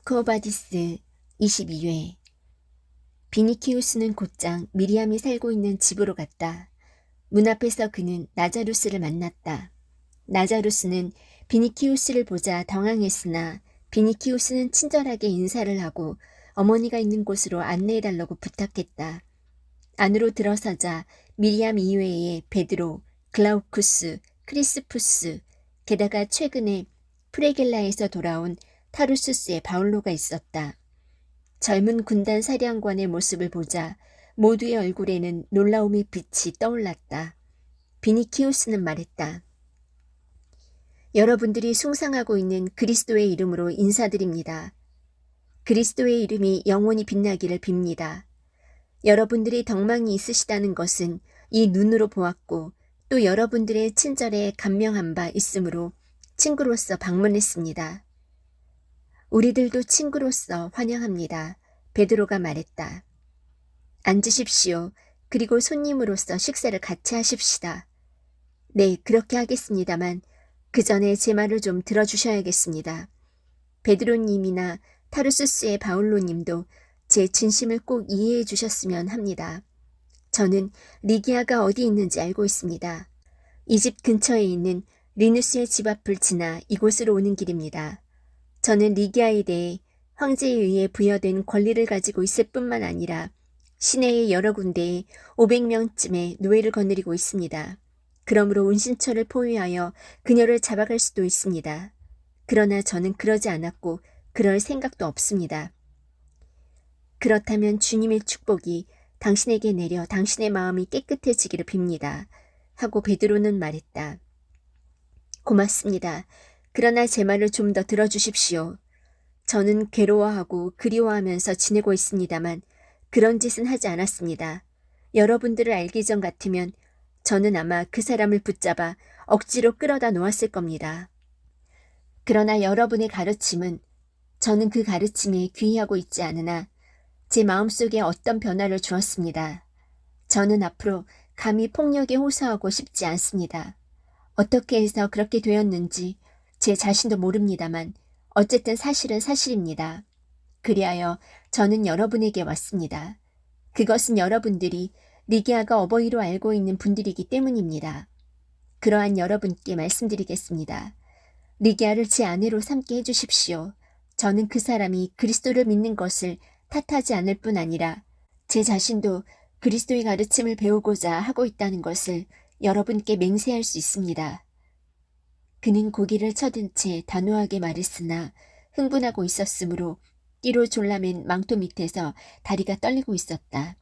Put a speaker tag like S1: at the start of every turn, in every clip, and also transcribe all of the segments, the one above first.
S1: 쿠오바디스 22회. 비니키우스는 곧장 미리암이 살고 있는 집으로 갔다. 문 앞에서 그는 나자루스를 만났다. 나자루스는 비니키우스를 보자 당황했으나 비니키우스는 친절하게 인사를 하고 어머니가 있는 곳으로 안내해달라고 부탁했다. 안으로 들어서자 미리암 이외에 베드로, 글라우쿠스, 크리스푸스, 게다가 최근에 프레겔라에서 돌아온 타루스스의 바울로가 있었다. 젊은 군단 사령관의 모습을 보자 모두의 얼굴에는 놀라움의 빛이 떠올랐다. 비니키우스는 말했다. 여러분들이 숭상하고 있는 그리스도의 이름으로 인사드립니다. 그리스도의 이름이 영원히 빛나기를 빕니다. 여러분들이 덕망이 있으시다는 것은 이 눈으로 보았고 또 여러분들의 친절에 감명한 바 있으므로 친구로서 방문했습니다. 우리들도 친구로서 환영합니다. 베드로가 말했다. 앉으십시오. 그리고 손님으로서 식사를 같이 하십시다. 네, 그렇게 하겠습니다만 그 전에 제 말을 좀 들어주셔야겠습니다. 베드로님이나 타르수스의 바울로님도 제 진심을 꼭 이해해 주셨으면 합니다. 저는 리기아가 어디 있는지 알고 있습니다. 이 집 근처에 있는 리누스의 집 앞을 지나 이곳으로 오는 길입니다. 저는 리기아에 대해 황제에 의해 부여된 권리를 가지고 있을 뿐만 아니라 시내의 여러 군데에 500명쯤의 노예를 거느리고 있습니다. 그러므로 운신처를 포위하여 그녀를 잡아갈 수도 있습니다. 그러나 저는 그러지 않았고 그럴 생각도 없습니다. 그렇다면 주님의 축복이 당신에게 내려 당신의 마음이 깨끗해지기를 빕니다. 하고 베드로는 말했다. 고맙습니다. 그러나 제 말을 좀 더 들어주십시오. 저는 괴로워하고 그리워하면서 지내고 있습니다만 그런 짓은 하지 않았습니다. 여러분들을 알기 전 같으면 저는 아마 그 사람을 붙잡아 억지로 끌어다 놓았을 겁니다. 그러나 여러분의 가르침은 저는 그 가르침에 귀의하고 있지 않으나 제 마음속에 어떤 변화를 주었습니다. 저는 앞으로 감히 폭력에 호소하고 싶지 않습니다. 어떻게 해서 그렇게 되었는지 제 자신도 모릅니다만 어쨌든 사실은 사실입니다. 그리하여 저는 여러분에게 왔습니다. 그것은 여러분들이 리기아가 어버이로 알고 있는 분들이기 때문입니다. 그러한 여러분께 말씀드리겠습니다. 리기아를 제 아내로 삼게 해주십시오. 저는 그 사람이 그리스도를 믿는 것을 탓하지 않을 뿐 아니라 제 자신도 그리스도의 가르침을 배우고자 하고 있다는 것을 여러분께 맹세할 수 있습니다. 그는 고개를 쳐든 채 단호하게 말했으나 흥분하고 있었으므로 띠로 졸라맨 망토 밑에서 다리가 떨리고 있었다.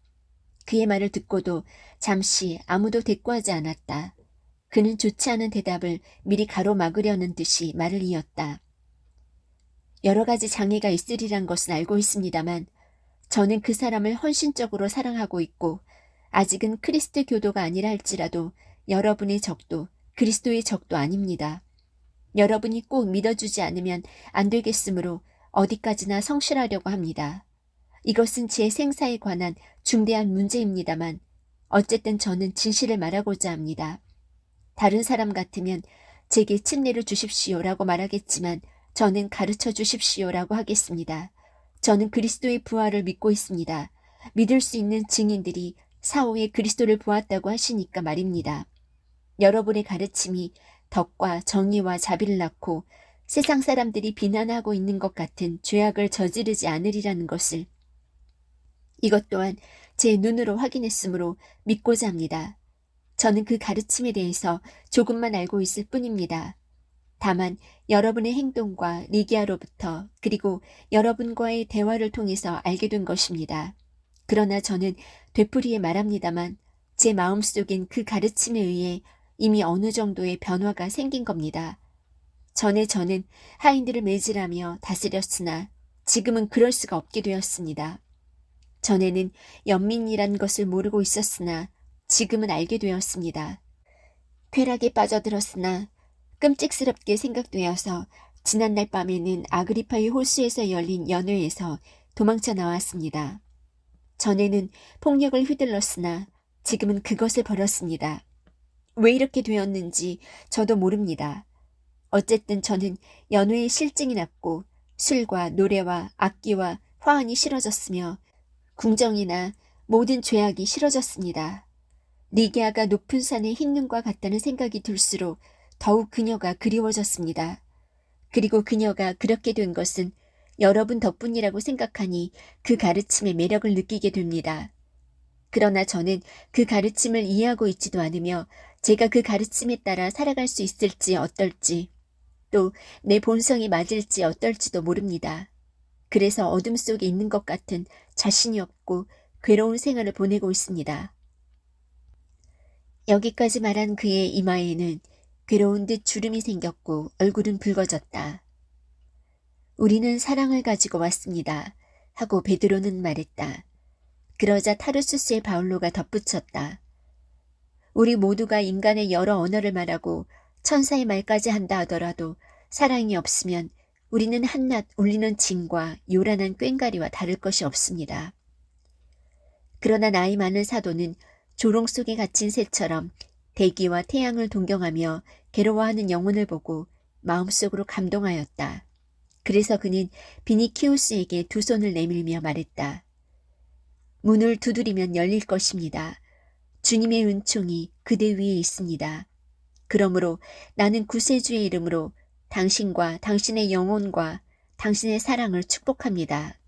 S1: 그의 말을 듣고도 잠시 아무도 대꾸하지 않았다. 그는 좋지 않은 대답을 미리 가로막으려는 듯이 말을 이었다. 여러 가지 장애가 있으리란 것은 알고 있습니다만 저는 그 사람을 헌신적으로 사랑하고 있고 아직은 크리스트 교도가 아니라 할지라도 여러분의 적도 그리스도의 적도 아닙니다. 여러분이 꼭 믿어주지 않으면 안 되겠으므로 어디까지나 성실하려고 합니다. 이것은 제 생사에 관한 중대한 문제입니다만 어쨌든 저는 진실을 말하고자 합니다. 다른 사람 같으면 제게 침례를 주십시오라고 말하겠지만 저는 가르쳐 주십시오라고 하겠습니다. 저는 그리스도의 부활을 믿고 있습니다. 믿을 수 있는 증인들이 사후에 그리스도를 보았다고 하시니까 말입니다. 여러분의 가르침이 덕과 정의와 자비를 낳고 세상 사람들이 비난하고 있는 것 같은 죄악을 저지르지 않으리라는 것을 이것 또한 제 눈으로 확인했으므로 믿고자 합니다. 저는 그 가르침에 대해서 조금만 알고 있을 뿐입니다. 다만 여러분의 행동과 리기아로부터 그리고 여러분과의 대화를 통해서 알게 된 것입니다. 그러나 저는 되풀이에 말합니다만 제 마음속엔 그 가르침에 의해 이미 어느 정도의 변화가 생긴 겁니다. 전에 저는 하인들을 매질하며 다스렸으나 지금은 그럴 수가 없게 되었습니다. 전에는 연민이란 것을 모르고 있었으나 지금은 알게 되었습니다. 쾌락에 빠져들었으나 끔찍스럽게 생각되어서 지난날 밤에는 아그리파의 홀수에서 열린 연회에서 도망쳐 나왔습니다. 전에는 폭력을 휘둘렀으나 지금은 그것을 버렸습니다. 왜 이렇게 되었는지 저도 모릅니다. 어쨌든 저는 연회에 실증이 났고 술과 노래와 악기와 화환이 싫어졌으며 궁정이나 모든 죄악이 싫어졌습니다. 리게아가 높은 산의 흰 눈과 같다는 생각이 들수록 더욱 그녀가 그리워졌습니다. 그리고 그녀가 그렇게 된 것은 여러분 덕분이라고 생각하니 그 가르침의 매력을 느끼게 됩니다. 그러나 저는 그 가르침을 이해하고 있지도 않으며 제가 그 가르침에 따라 살아갈 수 있을지 어떨지 또 내 본성이 맞을지 어떨지도 모릅니다. 그래서 어둠 속에 있는 것 같은 자신이 없고 괴로운 생활을 보내고 있습니다. 여기까지 말한 그의 이마에는 괴로운 듯 주름이 생겼고 얼굴은 붉어졌다. 우리는 사랑을 가지고 왔습니다. 하고 베드로는 말했다. 그러자 타르수스의 바울로가 덧붙였다. 우리 모두가 인간의 여러 언어를 말하고 천사의 말까지 한다 하더라도 사랑이 없으면 우리는 한낱 울리는 징과 요란한 꽹과리와 다를 것이 없습니다. 그러나 나이 많은 사도는 조롱 속에 갇힌 새처럼 대기와 태양을 동경하며 괴로워하는 영혼을 보고 마음속으로 감동하였다. 그래서 그는 비니키우스에게 두 손을 내밀며 말했다. 문을 두드리면 열릴 것입니다. 주님의 은총이 그대 위에 있습니다. 그러므로 나는 구세주의 이름으로 당신과 당신의 영혼과 당신의 사랑을 축복합니다.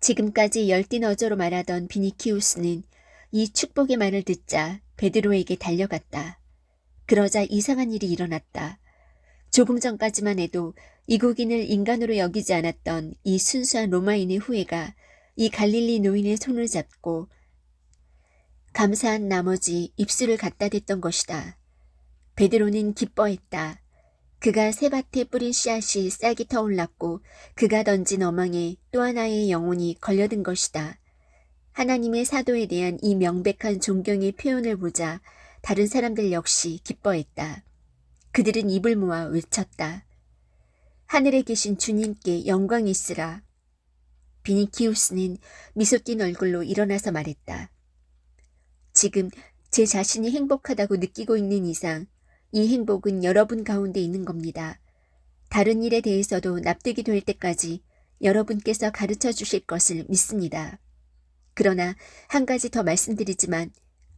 S1: 지금까지 열띤 어조로 말하던 비니키우스는 이 축복의 말을 듣자 베드로에게 달려갔다. 그러자 이상한 일이 일어났다. 조금 전까지만 해도 이국인을 인간으로 여기지 않았던 이 순수한 로마인의 후예가 이 갈릴리 노인의 손을 잡고 감사한 나머지 입술을 갖다 댔던 것이다. 베드로는 기뻐했다. 그가 새밭에 뿌린 씨앗이 싹이 터올랐고 그가 던진 어망에 또 하나의 영혼이 걸려든 것이다. 하나님의 사도에 대한 이 명백한 존경의 표현을 보자 다른 사람들 역시 기뻐했다. 그들은 입을 모아 외쳤다. 하늘에 계신 주님께 영광이 있으라. 비니키우스는 미소 띤 얼굴로 일어나서 말했다. 지금 제 자신이 행복하다고 느끼고 있는 이상 이 행복은 여러분 가운데 있는 겁니다. 다른 일에 대해서도 납득이 될 때까지 여러분께서 가르쳐 주실 것을 믿습니다. 그러나 한 가지 더 말씀드리지만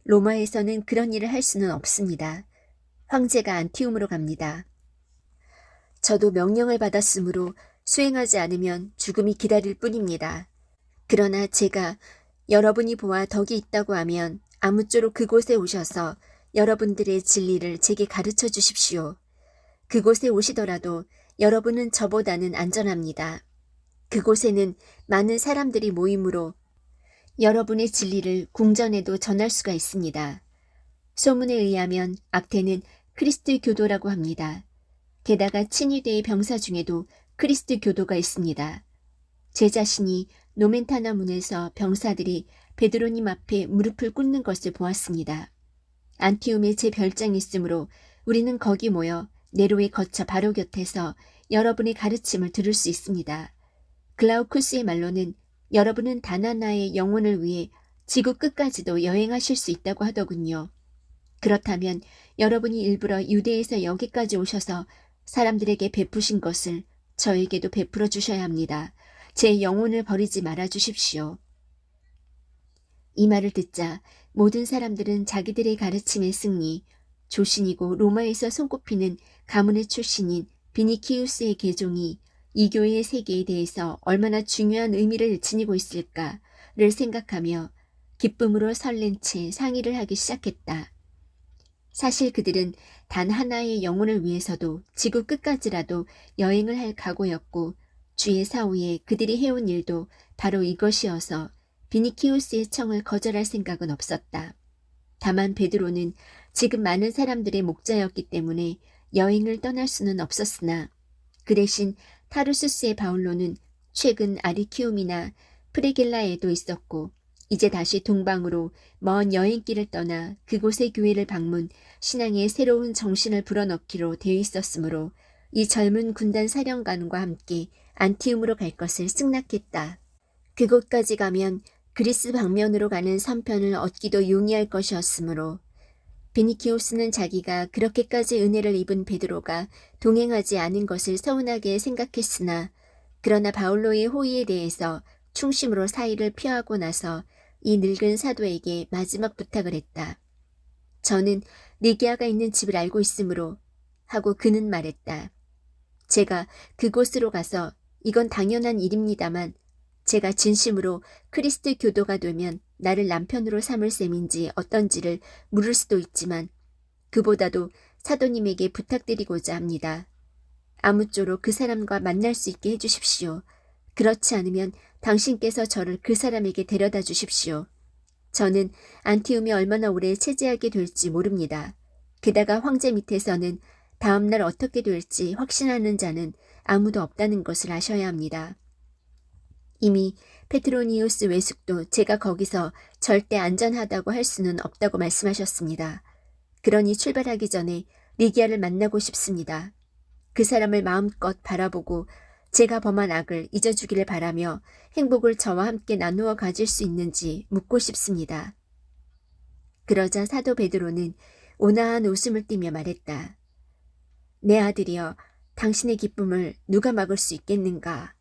S1: 로마에서는 그런 일을 할 수는 없습니다. 황제가 안티움으로 갑니다. 저도 명령을 받았으므로 수행하지 않으면 죽음이 기다릴 뿐입니다. 그러나 제가 여러분이 보아 덕이 있다고 하면 아무쪼록 그곳에 오셔서 여러분들의 진리를 제게 가르쳐 주십시오. 그곳에 오시더라도 여러분은 저보다는 안전합니다. 그곳에는 많은 사람들이 모이므로 여러분의 진리를 궁전에도 전할 수가 있습니다. 소문에 의하면 악태는 크리스트 교도라고 합니다. 게다가 친위대의 병사 중에도 크리스트 교도가 있습니다. 제 자신이 노멘타나 문에서 병사들이 베드로님 앞에 무릎을 꿇는 것을 보았습니다. 안티움에 제 별장이 있으므로 우리는 거기 모여 네로에 거쳐 바로 곁에서 여러분의 가르침을 들을 수 있습니다. 글라우쿠스의 말로는 여러분은 단 하나의 영혼을 위해 지구 끝까지도 여행하실 수 있다고 하더군요. 그렇다면 여러분이 일부러 유대에서 여기까지 오셔서 사람들에게 베푸신 것을 저에게도 베풀어 주셔야 합니다. 제 영혼을 버리지 말아 주십시오. 이 말을 듣자 모든 사람들은 자기들의 가르침의 승리, 조신이고 로마에서 손꼽히는 가문의 출신인 비니키우스의 계종이 이 교회의 세계에 대해서 얼마나 중요한 의미를 지니고 있을까를 생각하며 기쁨으로 설렌 채 상의를 하기 시작했다. 사실 그들은 단 하나의 영혼을 위해서도 지구 끝까지라도 여행을 할 각오였고 주의 사후에 그들이 해온 일도 바로 이것이어서 비니키우스의 청을 거절할 생각은 없었다. 다만 베드로는 지금 많은 사람들의 목자였기 때문에 여행을 떠날 수는 없었으나 그 대신 타르수스의 바울로는 최근 아리키움이나 프레겔라에도 있었고 이제 다시 동방으로 먼 여행길을 떠나 그곳의 교회를 방문 신앙의 새로운 정신을 불어넣기로 되어 있었으므로 이 젊은 군단 사령관과 함께 안티움으로 갈 것을 승낙했다. 그곳까지 가면 그리스 방면으로 가는 선편을 얻기도 용이할 것이었으므로 베니키오스는 자기가 그렇게까지 은혜를 입은 베드로가 동행하지 않은 것을 서운하게 생각했으나 그러나 바울로의 호의에 대해서 충심으로 사의를 표하고 나서 이 늙은 사도에게 마지막 부탁을 했다. 저는 리기아가 있는 집을 알고 있으므로 하고 그는 말했다. 제가 그곳으로 가서 이건 당연한 일입니다만 제가 진심으로 크리스트 교도가 되면 나를 남편으로 삼을 셈인지 어떤지를 물을 수도 있지만 그보다도 사도님에게 부탁드리고자 합니다. 아무쪼록 그 사람과 만날 수 있게 해주십시오. 그렇지 않으면 당신께서 저를 그 사람에게 데려다 주십시오. 저는 안티움에 얼마나 오래 체제하게 될지 모릅니다. 게다가 황제 밑에서는 다음날 어떻게 될지 확신하는 자는 아무도 없다는 것을 아셔야 합니다. 이미 페트로니우스 외숙도 제가 거기서 절대 안전하다고 할 수는 없다고 말씀하셨습니다. 그러니 출발하기 전에 리기아를 만나고 싶습니다. 그 사람을 마음껏 바라보고 제가 범한 악을 잊어주기를 바라며 행복을 저와 함께 나누어 가질 수 있는지 묻고 싶습니다. 그러자 사도 베드로는 온화한 웃음을 띠며 말했다. 내 아들이여, 당신의 기쁨을 누가 막을 수 있겠는가?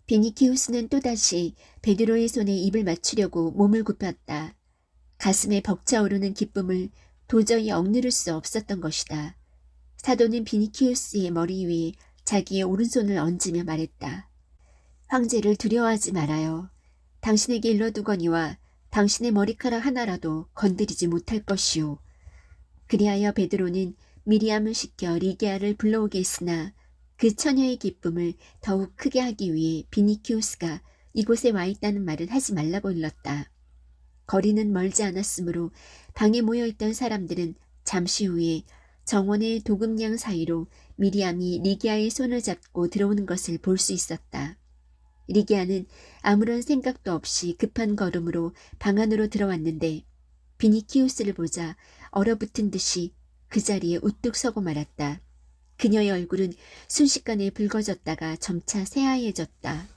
S1: 비니키우스는 또다시 베드로의 손에 입을 맞추려고 몸을 굽혔다. 가슴에 벅차오르는 기쁨을 도저히 억누를 수 없었던 것이다. 사도는 비니키우스의 머리 위에 자기의 오른손을 얹으며 말했다. 황제를 두려워하지 말아요. 당신에게 일러두거니와 당신의 머리카락 하나라도 건드리지 못할 것이오. 그리하여 베드로는 미리암을 시켜 리게아를 불러오게 했으나 그 처녀의 기쁨을 더욱 크게 하기 위해 비니키우스가 이곳에 와 있다는 말을 하지 말라고 일렀다. 거리는 멀지 않았으므로 방에 모여있던 사람들은 잠시 후에 정원의 도금량 사이로 미리암이 리기아의 손을 잡고 들어오는 것을 볼 수 있었다. 리기아는 아무런 생각도 없이 급한 걸음으로 방 안으로 들어왔는데 비니키우스를 보자 얼어붙은 듯이 그 자리에 우뚝 서고 말았다. 그녀의 얼굴은 순식간에 붉어졌다가 점차 새하얘졌다.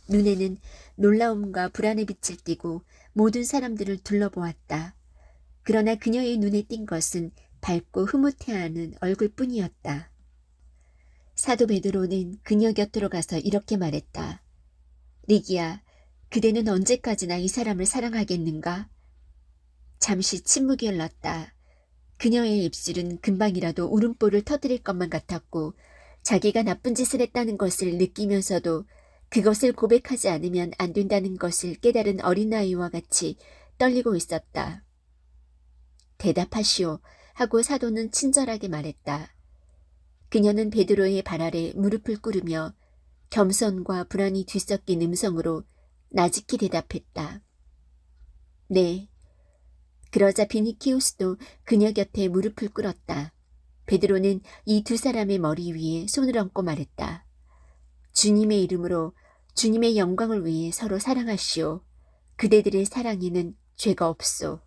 S1: 눈에는 놀라움과 불안의 빛을 띠고 모든 사람들을 둘러보았다. 그러나 그녀의 눈에 띈 것은 밝고 흐뭇해하는 얼굴뿐이었다. 사도 베드로는 그녀 곁으로 가서 이렇게 말했다. 리기야, 그대는 언제까지나 이 사람을 사랑하겠는가? 잠시 침묵이 흘렀다. 그녀의 입술은 금방이라도 울음보를 터뜨릴 것만 같았고 자기가 나쁜 짓을 했다는 것을 느끼면서도 그것을 고백하지 않으면 안 된다는 것을 깨달은 어린아이와 같이 떨리고 있었다. 대답하시오 하고 사도는 친절하게 말했다. 그녀는 베드로의 발 아래 무릎을 꿇으며 겸손과 불안이 뒤섞인 음성으로 나직히 대답했다. 네. 그러자 비니키우스도 그녀 곁에 무릎을 꿇었다. 베드로는 이 두 사람의 머리 위에 손을 얹고 말했다. 주님의 이름으로 주님의 영광을 위해 서로 사랑하시오. 그대들의 사랑에는 죄가 없소.